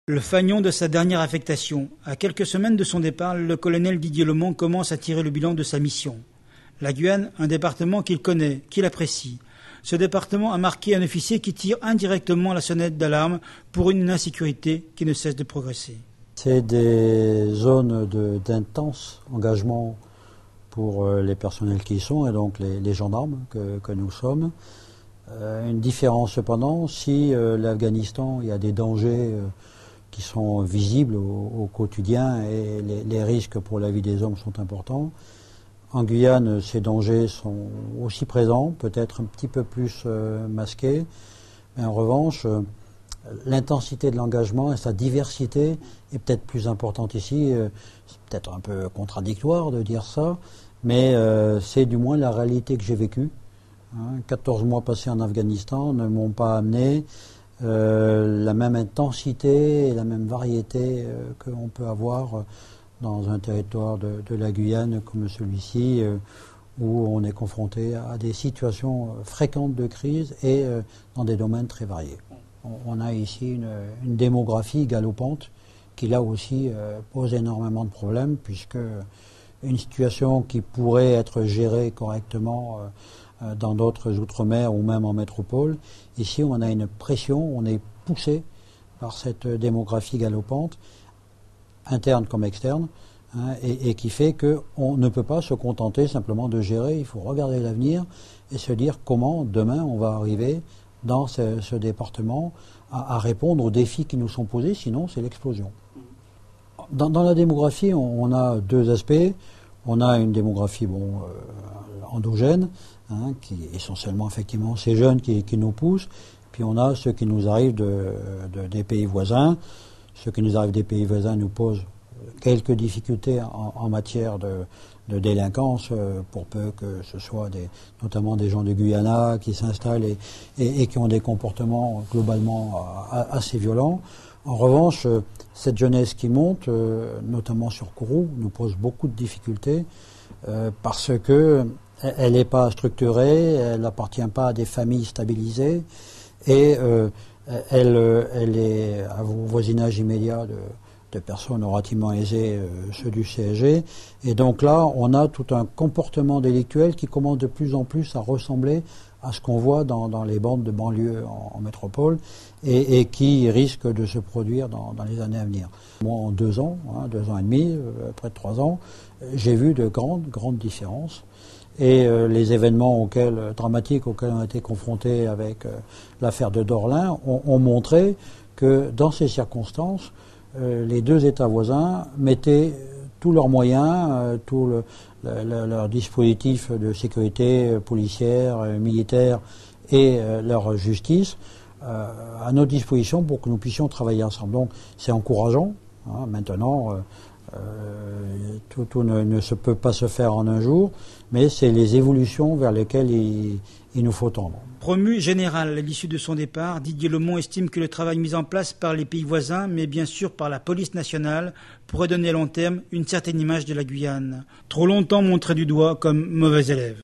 Le fanion de sa dernière affectation. À quelques semaines de son départ, le colonel Didier Lemont commence à tirer le bilan de sa mission. La Guyane, un département qu'il connaît, qu'il apprécie. Ce département a marqué un officier qui tire indirectement la sonnette d'alarme pour une insécurité qui ne cesse de progresser. C'est des zones d'intense engagement pour les personnels qui y sont et donc les gendarmes que nous sommes. Une différence cependant, si l'Afghanistan, il y a des dangers qui sont visibles au quotidien et les risques pour la vie des hommes sont importants. En Guyane, ces dangers sont aussi présents, peut-être un petit peu plus masqués, mais en revanche, l'intensité de l'engagement et sa diversité est peut-être plus importante ici. C'est peut-être un peu contradictoire de dire ça, mais c'est du moins la réalité que j'ai vécue. 14 mois passés en Afghanistan ne m'ont pas amené la même intensité et la même variété que l'on peut avoir dans un territoire de la Guyane comme celui-ci, où on est confronté à des situations fréquentes de crise et dans des domaines très variés. On a ici une démographie galopante qui là aussi pose énormément de problèmes, puisque une situation qui pourrait être gérée correctement dans d'autres outre-mer ou même en métropole, ici on a une pression, on est poussé par cette démographie galopante, interne comme externe, et qui fait qu'on ne peut pas se contenter simplement de gérer, il faut regarder l'avenir et se dire comment demain on va arriver dans ce département à répondre aux défis qui nous sont posés, sinon c'est l'explosion. Dans la démographie, on a deux aspects. On a une démographie endogène, qui est essentiellement effectivement ces jeunes qui nous poussent. Puis on a ceux qui nous arrivent des pays voisins. Ceux qui nous arrivent des pays voisins nous posent quelques difficultés en matière de délinquance, pour peu que ce soit notamment des gens de Guyana qui s'installent et qui ont des comportements globalement assez violents. En revanche, cette jeunesse qui monte, notamment sur Kourou, nous pose beaucoup de difficultés parce que elle n'est pas structurée, elle n'appartient pas à des familles stabilisées et elle est à voisinage immédiat de personnes relativement aisées, ceux du CSG. Et donc là, on a tout un comportement délictuel qui commence de plus en plus à ressembler à ce qu'on voit dans les bandes de banlieue en métropole et qui risque de se produire dans les années à venir. Moi, en 2 ans, 2 ans et demi, près de 3 ans, j'ai vu de grandes différences. Et les événements dramatiques auxquels on a été confrontés avec l'affaire de Dorlin ont montré que dans ces circonstances, les deux États voisins mettaient tous leurs moyens, tout leur dispositif de sécurité policière, militaire et leur justice à notre disposition pour que nous puissions travailler ensemble. Donc c'est encourageant. Maintenant, tout ne peut pas se faire en un jour, mais c'est les évolutions vers lesquelles il nous faut tendre. Promu général à l'issue de son départ, Didier Lemont estime que le travail mis en place par les pays voisins, mais bien sûr par la police nationale, pourrait donner à long terme une certaine image de la Guyane, trop longtemps montrée du doigt comme mauvais élève.